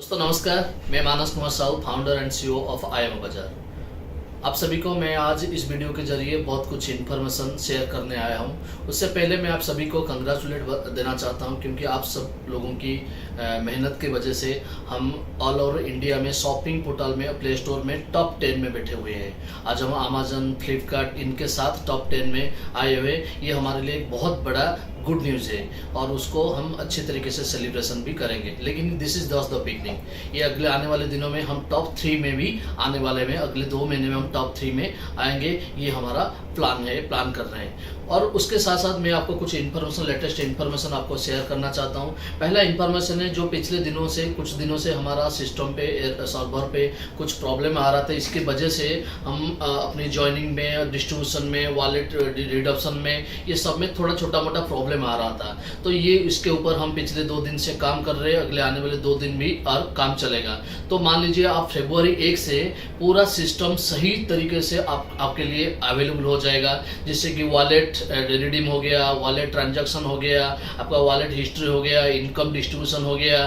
दोस्तों नमस्कार, मैं Manas Kumar Sahu, founder and CEO of IMO Bazaar. आप सभी को मैं आज इस वीडियो के जरिए बहुत कुछ इन्फॉर्मेशन शेयर करने आया हूं। उससे पहले मैं आप सभी को कंग्रेचुलेट देना चाहता हूं, क्योंकि आप सब लोगों की मेहनत की वजह से हम ऑल ओवर इंडिया में शॉपिंग पोर्टल में, प्ले स्टोर में टॉप 10 में बैठे हुए हैं। आज हम अमेजन, फ्लिपकार्ट इनके साथ टॉप 10 में आए हुए। ये हमारे लिए एक बहुत बड़ा गुड न्यूज़ है और उसको हम अच्छे तरीके से सेलिब्रेशन भी करेंगे। लेकिन this is just the beginning. ये अगले आने वाले दिनों में हम टॉप 3 में भी आने वाले में, अगले 2 महीने में हम टॉप 3 में आएंगे। ये हमारा प्लान कर रहे हैं। और उसके साथ साथ मैं आपको कुछ इन्फॉर्मेशन, लेटेस्ट इन्फॉर्मेशन आपको शेयर करना चाहता हूँ। पहला इन्फॉर्मेशन है जो पिछले दिनों से, कुछ दिनों से हमारा सिस्टम पे, सर्वर पे कुछ प्रॉब्लम आ रहा था। इसकी वजह से हम अपनी ज्वाइनिंग में, डिस्ट्रीब्यूशन में, वॉलेट रिडम्पशन में, ये सब में थोड़ा छोटा मोटा प्रॉब्लम आ रहा था। तो ये इसके ऊपर हम पिछले 2 दिन से काम कर रहे हैं। अगले आने वाले 2 दिन भी और काम चलेगा। तो मान लीजिए आप फरवरी 1 से पूरा सिस्टम सही तरीके से आपके लिए अवेलेबल हो जाएगा। जिससे कि वॉलेट रिडीम हो गया, वॉलेट ट्रांजैक्शन हो गया, आपका वॉलेट हिस्ट्री हो गया, इनकम डिस्ट्रीब्यूशन हो गया,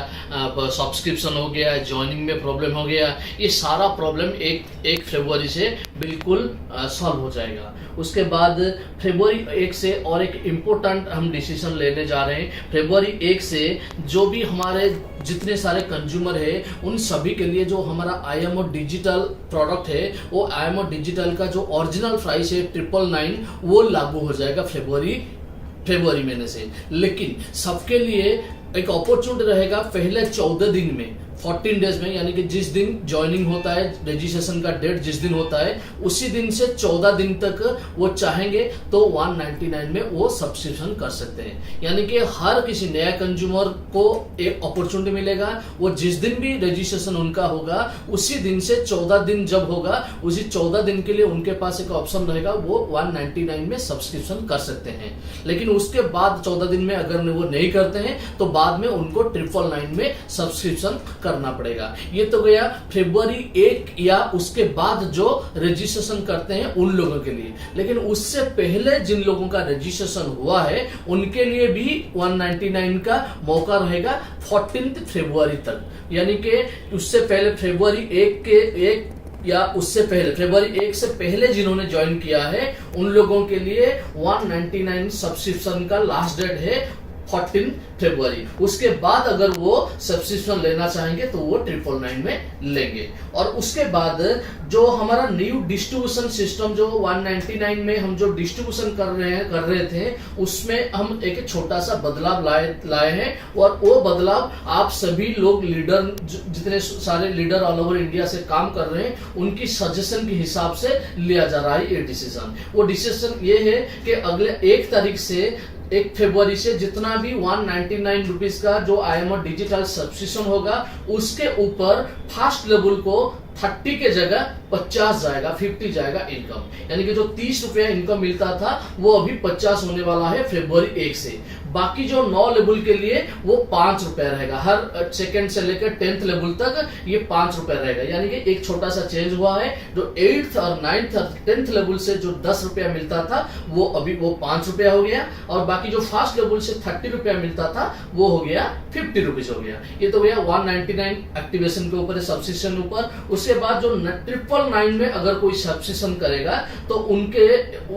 सब्सक्रिप्शन हो गया, ज्वाइनिंग में प्रॉब्लम हो गया। ये सारा प्रॉब्लम एक फरवरी से बिल्कुल सॉल्व हो जाएगा। उसके बाद फरवरी 1 से और एक इम्पोर्टेंट हम डिसीजन लेने जा रहे हैं। फरवरी 1 से जो भी हमारे जितने सारे कंज्यूमर है, उन सभी के लिए जो हमारा आईएमओ डिजिटल प्रोडक्ट है, वो आईएमओ डिजिटल का जो ओरिजिनल प्राइस है 999, वो लागू हो जाएगा फरवरी महीने से। लेकिन सबके लिए एक अपॉर्चुनिटी रहेगा पहले 14 दिन में, 14 डेज में, यानी कि जिस दिन ज्वाइनिंग होता है, रजिस्ट्रेशन का डेट जिस दिन होता है, उसी दिन से 14 दिन तक वो चाहेंगे तो 199 में वो सब्सक्रिप्शन कर सकते हैं। यानी कि हर किसी नया कंज्यूमर को एक अपॉर्चुनिटी मिलेगा। वो जिस दिन भी रजिस्ट्रेशन उनका होगा, उसी दिन से 14 दिन जब होगा, उसी 14 दिन के लिए उनके पास एक ऑप्शन रहेगा, वो 199 में सब्सक्रिप्शन कर सकते हैं। लेकिन उसके बाद 14 दिन में अगर वो नहीं करते हैं तो बाद में उनको 999 में सब्सक्रिप्शन करना पड़ेगा। ये तो गया फरवरी 1 या उसके बाद जो रजिस्ट्रेशन करते हैं उन लोगों के लिए। लेकिन उससे पहले जिन लोगों का रजिस्ट्रेशन हुआ है, उनके लिए भी 199 का मौका रहेगा 14 फरवरी तक। यानी कि उससे पहले फरवरी 1 या उससे पहले, फरवरी 1 से पहले जिन्होंने ज्वाइन किया है, उन लोगों के लिए 199 सब्सक्रिप्शन का लास्ट डेट है 14 फरवरी। उसके बाद अगर वो सब्सक्रिप्शन लेना चाहेंगे तो वो 999 में लेंगे। और उसके बाद जो हमारा न्यू डिस्ट्रीब्यूशन सिस्टम, जो 199 में हम जो डिस्ट्रीब्यूशन कर रहे थे, उसमें हम एक छोटा सा बदलाव लाए हैं। और वो बदलाव आप सभी लोग लीडर, जितने सारे लीडर ऑल ओवर इंडिया से काम कर रहे हैं, उनकी सजेशन के हिसाब से लिया जा रहा है ये डिसीजन। वो डिसीजन ये है कि अगले 1 तारीख से, 1 फरवरी से जितना भी 199 रुपीज का जो आईएमओ डिजिटल सब्सक्रिप्शन होगा, उसके ऊपर फर्स्ट लेवल को 30 के जगह 50 जाएगा, 50 जाएगा इनकम। यानी कि जो 30 रुपया इनकम मिलता था वो अभी 50 होने वाला है फरवरी 1 से। बाकी जो 9 लेवल के लिए वो 5 रुपया रहेगा। हर सेकंड से लेकर 10th लेवल तक ये 5 रुपया रहेगा। यानी कि एक छोटा सा चेंज हुआ है। जो 8th और 9th और 10th लेवल से जो 10 रुपया मिलता था, वो अभी वो 5 रुपया हो गया। और बाकी जो फर्स्ट लेवल से 30 रुपया मिलता था, वो हो गया 50 रुपीज हो गया। ये तो गया 199 एक्टिवेशन के ऊपर, सब्सक्रिप्शन ऊपर। उसके बाद जो 999 में अगर कोई सब्सक्रिप्शन करेगा तो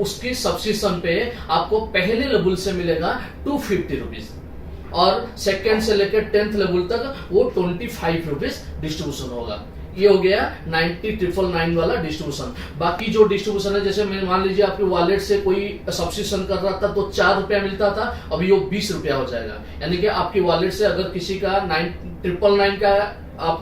उसकी सब्सक्रिप्शन पे आपको पहले लेवल से मिलेगा 250 रुपीज, और सेकेंड से लेकर 10th लेवल तक वो 25 रुपीज डिस्ट्रीब्यूशन होगा। ये हो गया 90999 वाला डिस्ट्रीब्यूशन। बाकी जो डिस्ट्रीब्यूशन है, जैसे मान लीजिए आपके वॉलेट से कोई सब्सक्रिप्शन कर रहा था तो 4 रुपया मिलता था, अभी वो 20 रुपया हो जाएगा। यानी कि आपकी वॉलेट से अगर किसी का 999 का आप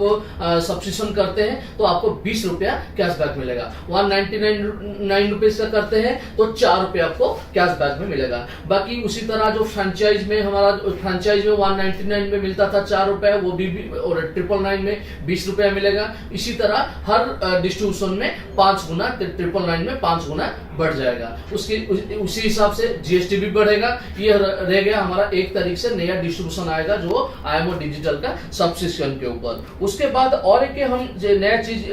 सब्सक्रिप्शन करते हैं तो आपको 20 रुपया कैशबैक मिलेगा। 199 रुपीज का करते हैं तो 4 रुपया आपको कैशबैक में मिलेगा। बाकी उसी तरह जो फ्रेंचाइज में, हमारा फ्रेंचाइज में 199 में मिलता था 4 रुपया, वो भी और 999 में 20 रुपया मिलेगा। इसी तरह हर डिस्ट्रीब्यूशन में 5 गुना, 999 में 5 गुना बढ़ जाएगा। उसी हिसाब से जीएसटी भी बढ़ेगा। ये रह गया हमारा 1 तारीख से नया डिस्ट्रीब्यूशन आएगा जो आईएमओ डिजिटल का सब्सक्रिप्शन के ऊपर। उसके बाद और एक हम नया चीज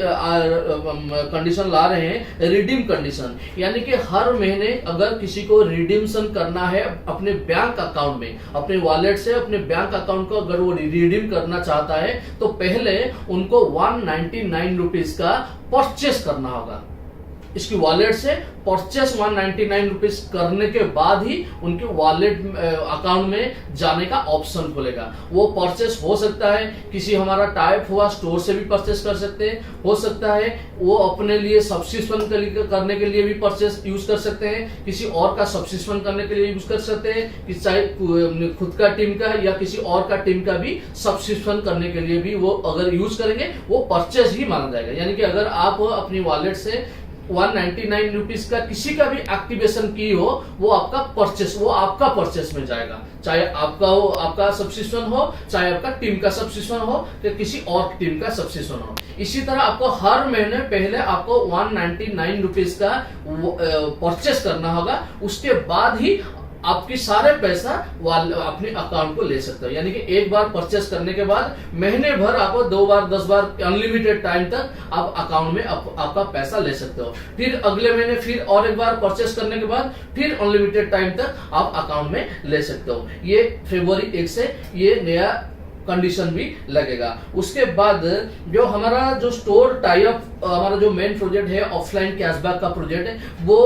कंडीशन ला रहे हैं, रिडीम कंडीशन, यानी कि हर महीने अगर किसी को रिडीम्शन करना है अपने बैंक अकाउंट में, अपने वॉलेट से अपने बैंक अकाउंट को अगर वो रिडीम करना चाहता है तो पहले उनको 199 रुपीज का परचेस करना होगा। इसकी वॉलेट से परचेस 199 रुपीज करने के बाद ही उनके वॉलेट अकाउंट में जाने का ऑप्शन खुलेगा। वो परचेस हो सकता है किसी हमारा टाइप हुआ स्टोर से भी परचेस कर सकते हैं, हो सकता है वो अपने लिए सब्सक्रिप्शन करने के लिए भी परचेस यूज कर सकते हैं, किसी और का सब्सक्रिप्शन करने के लिए यूज कर सकते हैं, कि चाहे खुद का टीम का या किसी और का टीम का भी सब्सक्रिप्शन करने के लिए भी वो अगर यूज करेंगे वो परचेस ही माना जाएगा। यानी कि अगर आप अपनी वॉलेट से 199 रुपीज का किसी का भी एक्टिवेशन की हो वो आपका परचेस में जाएगा, चाहे आपका सब्सक्रिप्शन हो, चाहे आपका टीम का सब्सक्रिप्शन हो या किसी और टीम का सब्सक्रिप्शन हो। इसी तरह आपको हर महीने पहले आपको 199 रुपीज का परचेस करना होगा, उसके बाद ही आपकी सारे पैसा अपने अकाउंट को ले सकते हो। यानी कि एक बार परचेस करने के बाद महीने भर आपको 2 बार 10 बार अनलिमिटेड टाइम तक आप अकाउंट में आपका पैसा ले सकते हो। फिर अगले महीने फिर और एक बार परचेस करने के बाद फिर अनलिमिटेड टाइम तक आप अकाउंट में ले सकते हो। ये फरवरी 1 से ये नया कंडीशन भी लगेगा। उसके बाद जो हमारा जो स्टोर टाई अप, हमारा जो मेन प्रोजेक्ट है ऑफलाइन कैशबैक का प्रोजेक्ट है, वो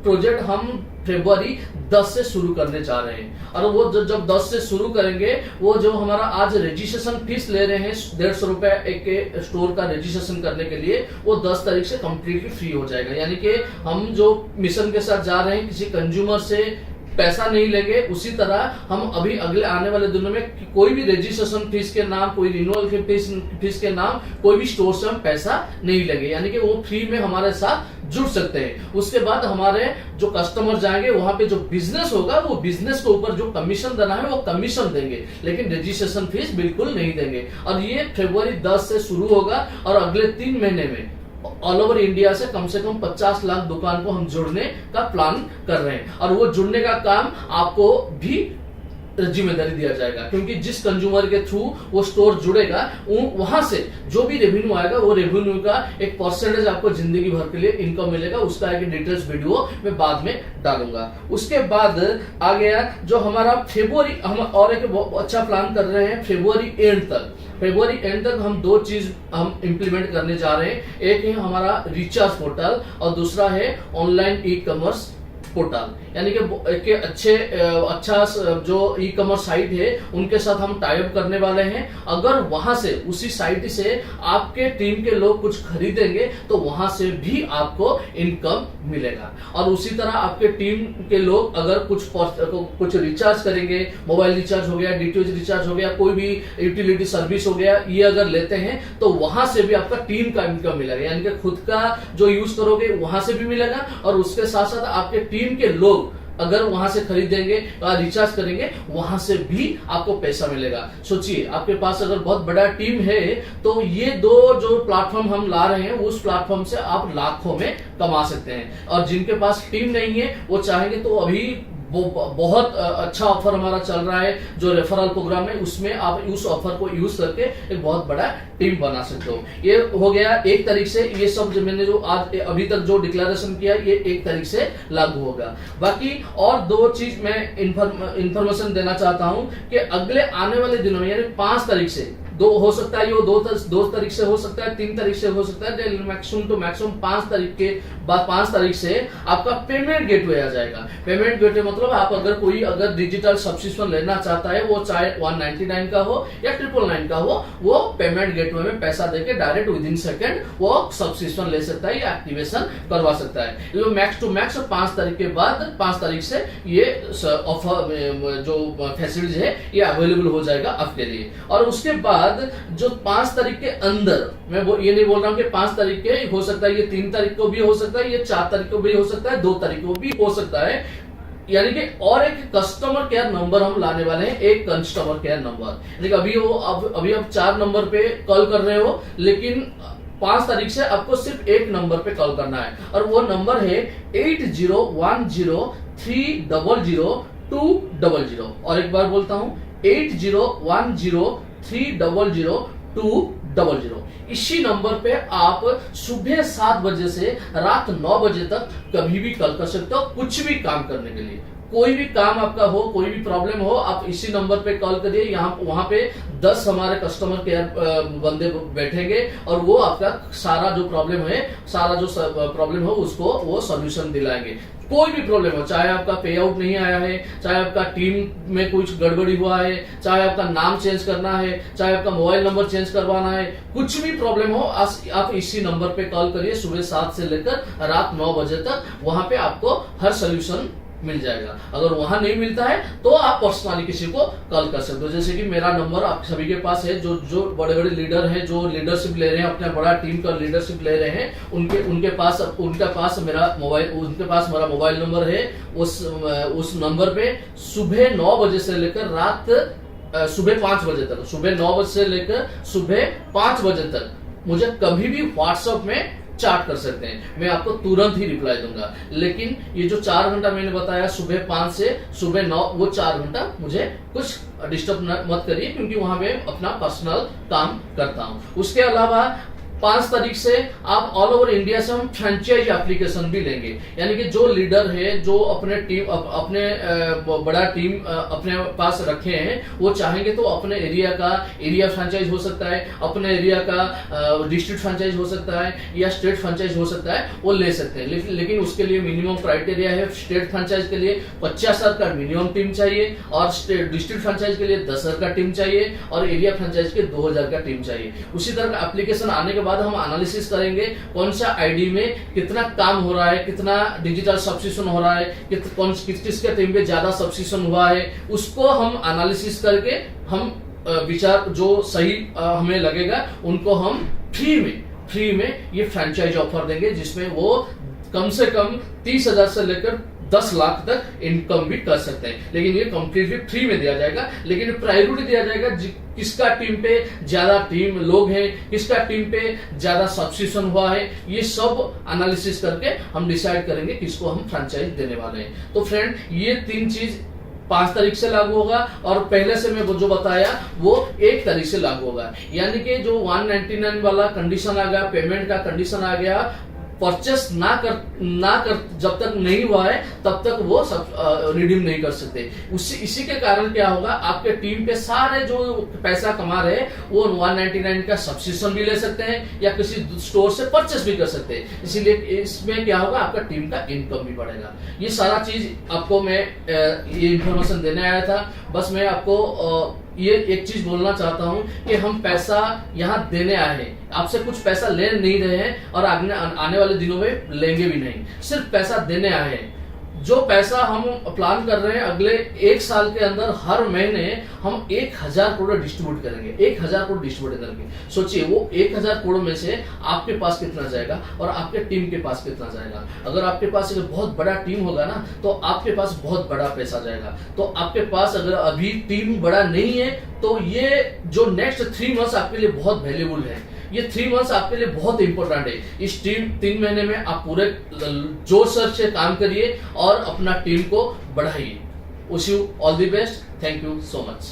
प्रोजेक्ट हम फरवरी 10 से शुरू करने जा रहे हैं। और वो जब 10 से शुरू करेंगे, वो जो हमारा आज रजिस्ट्रेशन फीस ले रहे हैं 150 रुपए एक के स्टोर का रजिस्ट्रेशन करने के लिए, वो 10 तारीख से कंप्लीटली फ्री हो जाएगा। यानी कि हम जो मिशन के साथ जा रहे हैं, किसी कंज्यूमर से पैसा नहीं लेंगे, उसी तरह हम अभी अगले आने वाले दिनों में कोई भी रजिस्ट्रेशन फीस के नाम, कोई रिन्यूअल के फीस के नाम कोई भी स्टोर से हम पैसा नहीं लेंगे। यानी कि वो फ्री में हमारे साथ जुड़ सकते हैं। उसके बाद हमारे जो कस्टमर जाएंगे वहां पे जो बिजनेस होगा, वो बिजनेस के ऊपर जो कमीशन देना है वो कमीशन देंगे, लेकिन रजिस्ट्रेशन फीस बिल्कुल नहीं देंगे। और ये फरवरी 10 से शुरू होगा और अगले 3 महीने में ऑल ओवर इंडिया से कम 50 लाख दुकान को हम जुड़ने का प्लान कर रहे हैं। और वो जुड़ने का काम आपको भी जिम्मेदारी दिया जाएगा, क्योंकि जिस कंज्यूमर के थ्रू वो स्टोर जुड़ेगा वहां से जो भी रेवेन्यू आएगा वो रेवेन्यू का एक परसेंटेज आपको जिंदगी भर के लिए इनकम मिलेगा। उसका एक डिटेल्स वीडियो मैं बाद में डालूंगा। उसके बाद आ गया जो हमारा फरवरी, हम और एक अच्छा प्लान कर रहे हैं फरवरी एंड तक हम 2 चीज हम इंप्लीमेंट करने जा रहे हैं। एक है हमारा रिचार्ज पोर्टल और दूसरा है ऑनलाइन ई कॉमर्स पोर्टल। यानी कि अच्छा जो ई कॉमर्स साइट है उनके साथ हम टाई अप करने वाले हैं। अगर वहां से उसी साइट से आपके टीम के लोग कुछ खरीदेंगे तो वहां से भी आपको इनकम मिलेगा। और उसी तरह आपके टीम के लोग अगर कुछ रिचार्ज करेंगे, मोबाइल रिचार्ज हो गया, डीटीएच रिचार्ज हो गया, कोई भी यूटिलिटी सर्विस हो गया, ये अगर लेते हैं तो वहां से भी आपका टीम का इनकम मिलेगा। यानी कि खुद का जो यूज करोगे वहां से भी मिलेगा और उसके साथ साथ आपके टीम के लोग अगर वहां से खरीदेंगे और रिचार्ज करेंगे वहां से भी आपको पैसा मिलेगा। सोचिए आपके पास अगर बहुत बड़ा टीम है तो ये 2 जो प्लेटफॉर्म हम ला रहे हैं उस प्लेटफॉर्म से आप लाखों में कमा सकते हैं। और जिनके पास टीम नहीं है वो चाहेंगे तो अभी वो बहुत अच्छा ऑफर हमारा चल रहा है जो रेफरल प्रोग्राम है, उसमें आप उस ऑफर को यूज करके एक बहुत बड़ा टीम बना सकते हो। ये हो गया 1 तारीख से। ये सब जो मैंने जो आज अभी तक जो डिक्लेरेशन किया ये 1 तारीख से लागू होगा। बाकी और 2 चीज मैं इंफॉर्मेशन देना चाहता हूं कि अगले आने वाले दिनों में यानी 5 तारीख से 2 हो सकता है, ये 2 तारीख से हो सकता है, 3 तारीख से हो सकता है, मैक्सिमम टू मैक्सिमम 5 तारीख के बाद 5 तारीख से आपका पेमेंट गेटवे आ जाएगा। पेमेंट गेटवे मतलब आप अगर डिजिटल सब्सक्रिप्शन लेना चाहता है, वो चाहे 199 का हो या 999 का हो, वो पेमेंट गेटवे में पैसा देके डायरेक्ट विद इन सेकंड वो सब्सक्रिप्शन ले सकता है या एक्टिवेशन करवा सकता है। ये मैक्स टू मैक्स 5 तारीख के बाद 5 तारीख से ये ऑफर जो फैसिलिटीज है ये अवेलेबल हो जाएगा आपके लिए। और उसके बाद जो 5 तारीख के अंदर, मैं ये नहीं बोल रहा हूं कि 5 तारीख के हो सकता है, ये 3 तारीख को भी हो सकता है, ये 4 तारीख को भी हो सकता है, 2 तारीख को भी हो सकता है। यानी कि और एक कस्टमर केयर नंबर हम लाने वाले हैं, एक कस्टमर केयर नंबर। अभी आप 4 नंबर पे कॉल कर रहे हो, लेकिन 5 तारीख से आपको सिर्फ एक नंबर पे कॉल करना है और वो नंबर है 8010300200। और एक बार बोलता हूं 8010300200। इसी नंबर पे आप सुबह 7 बजे से रात 9 बजे तक कभी भी कॉल कर सकते हो, कुछ भी काम करने के लिए। कोई भी काम आपका हो, कोई भी प्रॉब्लम हो, आप इसी नंबर पे कॉल करिए। यहाँ वहां पे 10 हमारे कस्टमर केयर बंदे बैठेंगे और वो आपका सारा जो प्रॉब्लम है, सारा जो प्रॉब्लम हो उसको वो सॉल्यूशन दिलाएंगे। कोई भी प्रॉब्लम हो, चाहे आपका पे आउट नहीं आया है, चाहे आपका टीम में कुछ गड़बड़ी हुआ है, चाहे आपका नाम चेंज करना है, चाहे आपका मोबाइल नंबर चेंज करवाना है, कुछ भी प्रॉब्लम हो, आप इसी नंबर पे कॉल करिए सुबह 7 से लेकर रात 9 बजे तक। वहां पे आपको हर सोल्यूशन मिल जाएगा। अगर वहां नहीं मिलता है तो आप पर्सनली किसी को कॉल कर सकते हो। जैसे कि मेरा नंबर आप सभी के पास है, जो बड़े बड़े लीडर हैं, जो लीडरशिप ले रहे हैं, अपने बड़ा टीम का लीडरशिप ले रहे हैं, उनके पास मेरा मोबाइल नंबर है। उस नंबर पे सुबह 9 बजे से लेकर रात सुबह 5 बजे तक, सुबह 9 बजे से लेकर सुबह 5 बजे तक मुझे कभी भी व्हाट्सएप में चैट कर सकते हैं। मैं आपको तुरंत ही रिप्लाई दूंगा। लेकिन ये जो 4 घंटा मैंने बताया सुबह 5 से सुबह 9, वो 4 घंटा मुझे कुछ डिस्टर्ब मत करिए, क्योंकि वहां मैं अपना पर्सनल काम करता हूं। उसके अलावा 5 तारीख से आप ऑल ओवर इंडिया से हम फ्रेंचाइज एप्लीकेशन भी लेंगे। यानी कि जो लीडर है, जो अपने बड़ा टीम अपने पास रखे हैं, वो चाहेंगे तो अपने एरिया फ्रेंचाइज हो सकता है, अपने एरिया का डिस्ट्रिक्ट फ्रेंचाइज हो सकता है, या स्टेट फ्रेंचाइज हो सकता है, वो ले सकते हैं। लेकिन उसके लिए मिनिमम क्राइटेरिया है। स्टेट फ्रेंचाइज के लिए 50,000 का मिनिमम टीम चाहिए, और डिस्ट्रिक्ट फ्रेंचाइज के लिए 10,000 का टीम चाहिए, और एरिया फ्रेंचाइज के 2,000 का टीम चाहिए। उसी तरह का एप्लीकेशन आने के बाद हम एनालिसिस करेंगे कौन सा आईडी में कितना काम हो रहा है, कितना डिजिटल सब्सक्रिप्शन हो रहा है, किसके टीम पे ज्यादा सब्सक्रिप्शन हुआ है, उसको हम एनालिसिस करके हम विचार जो सही हमें लगेगा उनको हम फ्री में ये फ्रेंचाइज ऑफर देंगे, जिसमें वो कम से कम 30,000 से लेकर 10 लाख तक इनकम भी कर सकते हैं। लेकिन ये कंप्लीटली फ्री में दिया जाएगा। लेकिन प्रायोरिटी दिया जाएगा किसका टीम पे ज्यादा टीम लोग हैं, किसका टीम पे ज्यादा सब्सक्रिप्शन हुआ है, ये सब एनालिसिस करके हम डिसाइड करेंगे किसको हम फ्रेंचाइज देने वाले हैं। तो फ्रेंड, ये 3 चीज 5 तारीख से लागू होगा, और पहले से मैं जो बताया वो 1 तारीख से लागू होगा। यानी कि जो 199 वाला कंडीशन आ गया, पेमेंट का कंडीशन आ गया, परचेस ना कर जब तक नहीं हुआ है तब तक वो सब रिडीम नहीं कर सकते। इसी के कारण क्या होगा, आपके टीम पे सारे जो पैसा कमा रहे हैं वो 199 का सब्सक्रिप्शन भी ले सकते हैं, या किसी स्टोर से परचेस भी कर सकते हैं। इसीलिए इसमें क्या होगा, आपका टीम का इनकम भी बढ़ेगा। ये सारा चीज आपको मैं ये इंफॉर्मेशन देने आया था। बस मैं आपको ये एक चीज बोलना चाहता हूं कि हम पैसा यहाँ देने आए हैं, आपसे कुछ पैसा ले नहीं रहे हैं, और आने वाले दिनों में लेंगे भी नहीं, सिर्फ पैसा देने आए हैं। जो पैसा हम प्लान कर रहे हैं अगले 1 साल के अंदर, हर महीने हम 1,000 करोड़ डिस्ट्रीब्यूट करेंगे। 1,000 करोड़ डिस्ट्रीब्यूट करके सोचिए, वो 1,000 करोड़ में से आपके पास कितना जाएगा और आपके टीम के पास कितना जाएगा। अगर आपके पास एक बहुत बड़ा टीम होगा ना, तो आपके पास बहुत बड़ा पैसा जाएगा। तो आपके पास अगर अभी टीम बड़ा नहीं है, तो ये जो नेक्स्ट 3 मंथ्स आपके लिए बहुत वैल्यूबल है। ये 3 मंथ्स आपके लिए बहुत इंपॉर्टेंट है। इस 3 महीने में आप पूरे जोश से काम करिए और अपना टीम को बढ़ाइए। Wish you all the best. Thank you so much.